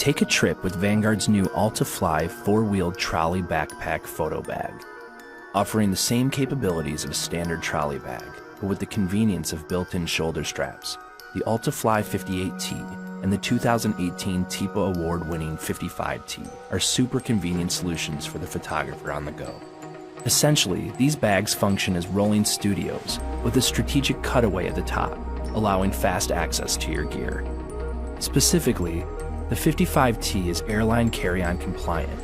Take a trip with Vanguard's new AltaFly 4-wheeled trolley backpack photo bag. Offering the same capabilities of a standard trolley bag, but with the convenience of built-in shoulder straps, the AltaFly 58T and the 2018 TIPA award-winning 55T are super convenient solutions for the photographer on the go. Essentially, these bags function as rolling studios with a strategic cutaway at the top, allowing fast access to your gear. Specifically, the 55T is airline carry-on compliant.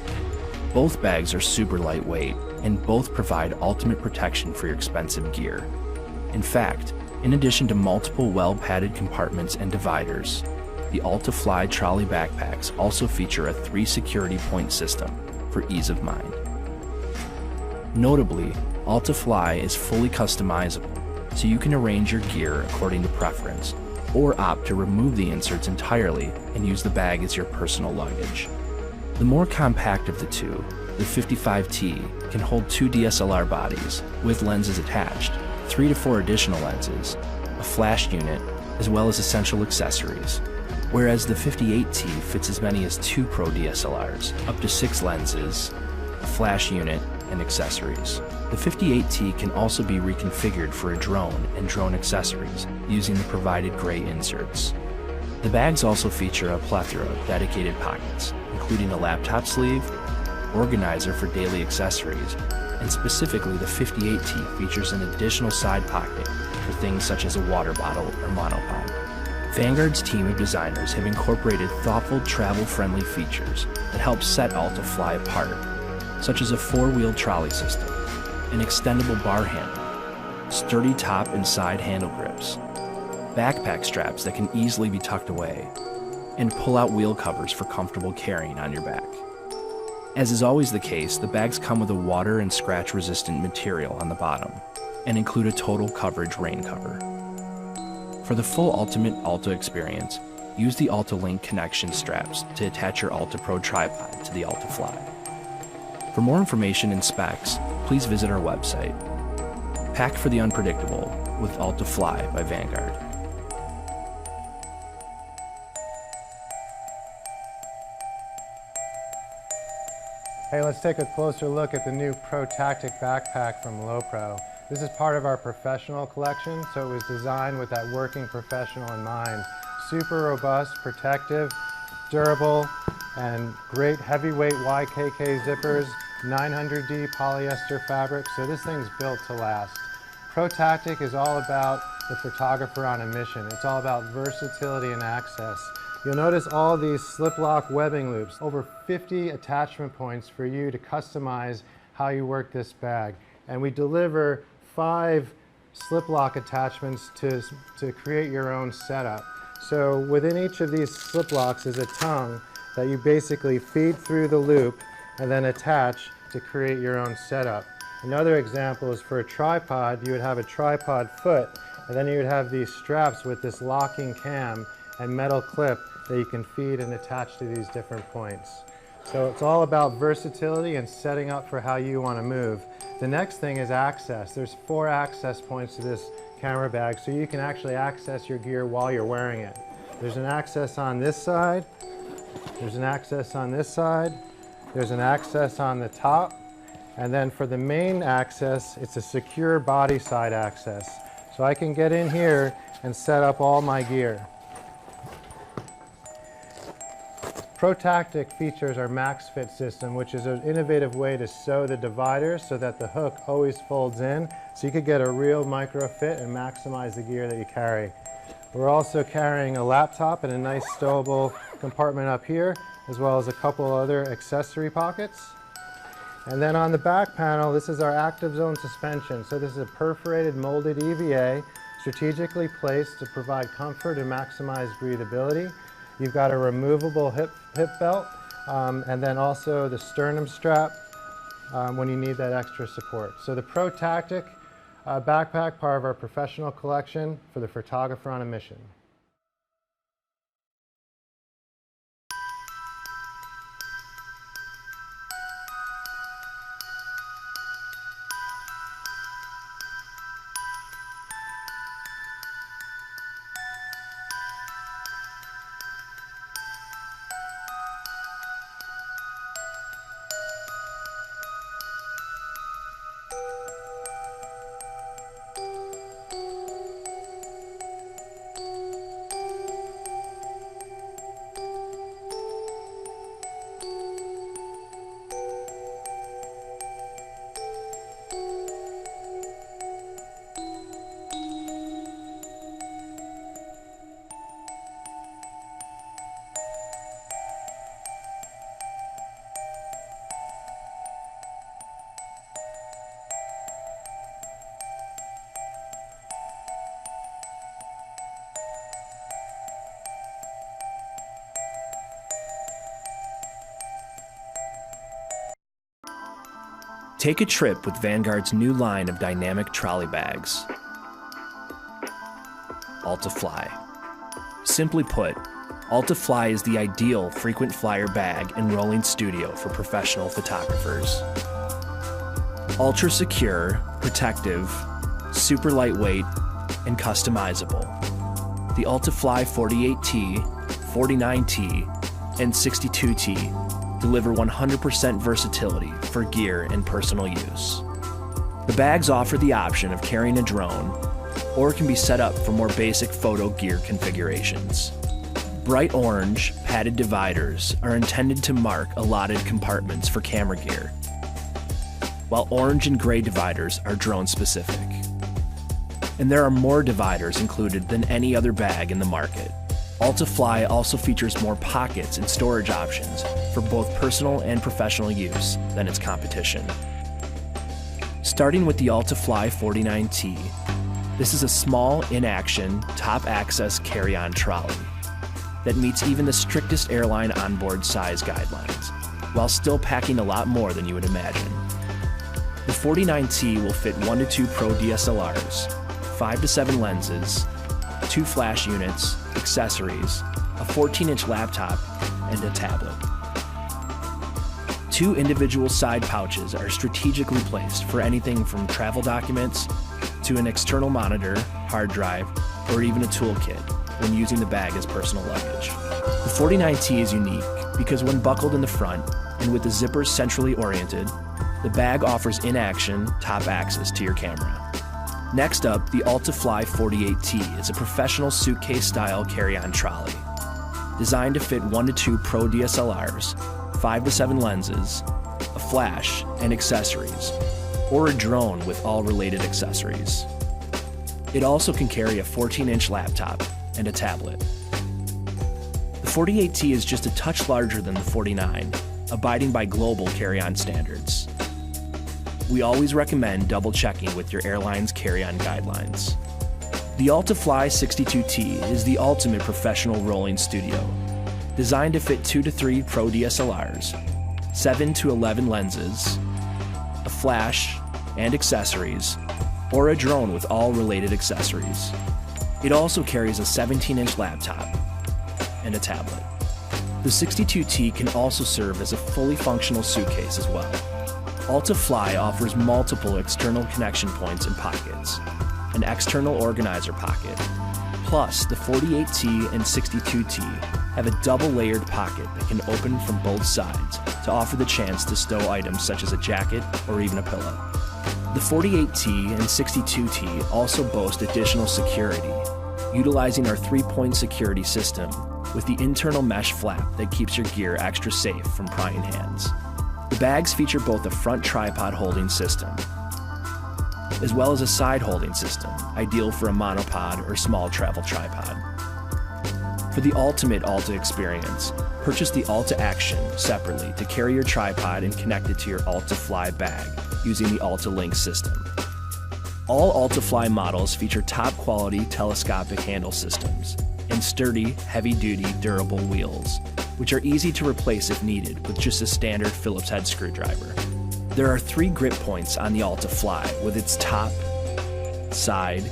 Both bags are super lightweight, and both provide ultimate protection for your expensive gear. In fact, in addition to multiple well-padded compartments and dividers, the AltaFly trolley backpacks also feature a 3 security point system for ease of mind. Notably, AltaFly is fully customizable, so you can arrange your gear according to preference, or opt to remove the inserts entirely and use the bag as your personal luggage. The more compact of the two, the 55T can hold 2 DSLR bodies with lenses attached, 3 to 4 additional lenses, a flash unit, as well as essential accessories, whereas the 58T fits as many as 2 Pro DSLRs, up to 6 lenses, a flash unit, and accessories. The 58T can also be reconfigured for a drone and drone accessories using the provided gray inserts. The bags also feature a plethora of dedicated pockets, including a laptop sleeve, organizer for daily accessories, and specifically the 58T features an additional side pocket for things such as a water bottle or monopod. Vanguard's team of designers have incorporated thoughtful, travel-friendly features that help set AltaFly apart, such as a 4-wheel trolley system, an extendable bar handle, sturdy top and side handle grips, backpack straps that can easily be tucked away, and pull-out wheel covers for comfortable carrying on your back. As is always the case, the bags come with a water and scratch-resistant material on the bottom, and include a total coverage rain cover. For the full ultimate Alta experience, use the Alta Link connection straps to attach your Alta Pro tripod to the AltaFly. For more information and specs, please visit our website. Pack for the unpredictable with AltaFly by Vanguard. Hey, let's take a closer look at the new ProTactic Backpack from Lowepro. This is part of our professional collection, so it was designed with that working professional in mind. Super robust, protective, durable, and great heavyweight YKK zippers, 900D polyester fabric, so this thing's built to last. ProTactic is all about the photographer on a mission. It's all about versatility and access. You'll notice all these slip lock webbing loops, over 50 attachment points for you to customize how you work this bag. And we deliver 5 slip lock attachments to create your own setup. So within each of these slip locks is a tongue that you basically feed through the loop and then attach to create your own setup. Another example is for a tripod. You would have a tripod foot, and then you would have these straps with this locking cam and metal clip that you can feed and attach to these different points. So it's all about versatility and setting up for how you want to move. The next thing is access. There's 4 access points to this camera bag, so you can actually access your gear while you're wearing it. There's an access on this side, there's an access on this side, there's an access on the top, and then for the main access, it's a secure body side access. So I can get in here and set up all my gear. ProTactic features our Max Fit system, which is an innovative way to sew the dividers so that the hook always folds in, so you could get a real micro fit and maximize the gear that you carry. We're also carrying a laptop and a nice stowable compartment up here, as well as a couple other accessory pockets. And then on the back panel, this is our active zone suspension. So this is a perforated molded EVA, strategically placed to provide comfort and maximize breathability. You've got a removable hip belt, and then also the sternum strap when you need that extra support. So the ProTactic backpack, part of our professional collection for the photographer on a mission. Take a trip with Vanguard's new line of dynamic trolley bags, AltaFly. Simply put, AltaFly is the ideal frequent flyer bag and rolling studio for professional photographers. Ultra secure, protective, super lightweight, and customizable. The AltaFly 48T, 49T, and 62T deliver 100% versatility for gear and personal use. The bags offer the option of carrying a drone, or can be set up for more basic photo gear configurations. Bright orange, padded dividers are intended to mark allotted compartments for camera gear, while orange and gray dividers are drone-specific. And there are more dividers included than any other bag in the market. AltaFly also features more pockets and storage options for both personal and professional use than its competition. Starting with the AltaFly 49T, this is a small, in-action, top-access carry-on trolley that meets even the strictest airline onboard size guidelines, while still packing a lot more than you would imagine. The 49T will fit 1 to 2 Pro DSLRs, 5 to 7 lenses, 2 flash units, accessories, a 14-inch laptop, and a tablet. 2 individual side pouches are strategically placed for anything from travel documents to an external monitor, hard drive, or even a toolkit when using the bag as personal luggage. The 49T is unique because when buckled in the front and with the zippers centrally oriented, the bag offers in-action, top access to your camera. Next up, the AltaFly 48T is a professional suitcase-style carry-on trolley, designed to fit 1 to 2 Pro DSLRs, 5 to 7 lenses, a flash, and accessories, or a drone with all related accessories. It also can carry a 14-inch laptop and a tablet. The 48T is just a touch larger than the 49, abiding by global carry-on standards. We always recommend double-checking with your airline's carry-on guidelines. The AltaFly 62T is the ultimate professional rolling studio, designed to fit 2 to 3 Pro DSLRs, 7 to 11 lenses, a flash, and accessories, or a drone with all related accessories. It also carries a 17-inch laptop and a tablet. The 62T can also serve as a fully functional suitcase as well. AltaFly offers multiple external connection points and pockets, an external organizer pocket, plus the 48T and 62T have a double-layered pocket that can open from both sides to offer the chance to stow items such as a jacket or even a pillow. The 48T and 62T also boast additional security, utilizing our 3-point security system with the internal mesh flap that keeps your gear extra safe from prying hands. The bags feature both a front tripod holding system, as well as a side holding system, ideal for a monopod or small travel tripod. For the ultimate Alta experience, purchase the Alta Action separately to carry your tripod and connect it to your AltaFly bag using the Alta Link system. All AltaFly models feature top-quality telescopic handle systems and sturdy, heavy-duty, durable wheels, which are easy to replace if needed with just a standard Phillips head screwdriver. There are 3 grip points on the AltaFly with its top, side,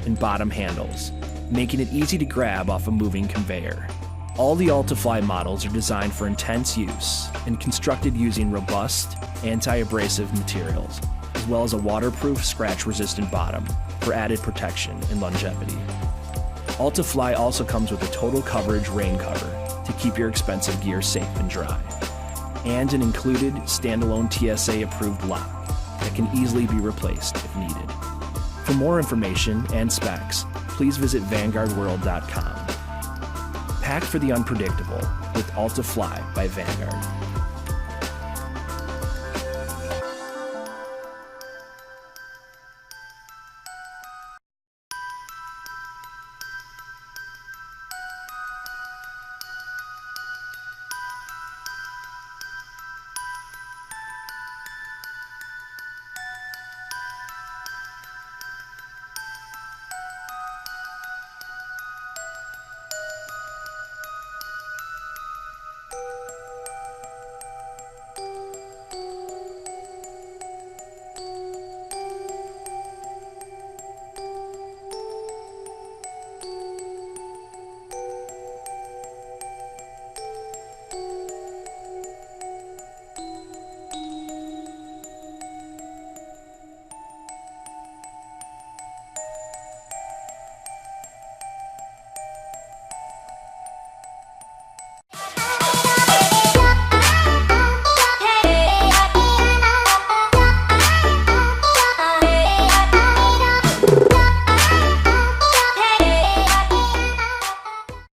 and bottom handles, making it easy to grab off a moving conveyor. All the AltaFly models are designed for intense use and constructed using robust, anti-abrasive materials, as well as a waterproof, scratch-resistant bottom for added protection and longevity. AltaFly also comes with a total coverage rain cover to keep your expensive gear safe and dry, and an included standalone TSA-approved lock that can easily be replaced if needed. For more information and specs, please visit VanguardWorld.com. Pack for the unpredictable with AltaFly by Vanguard.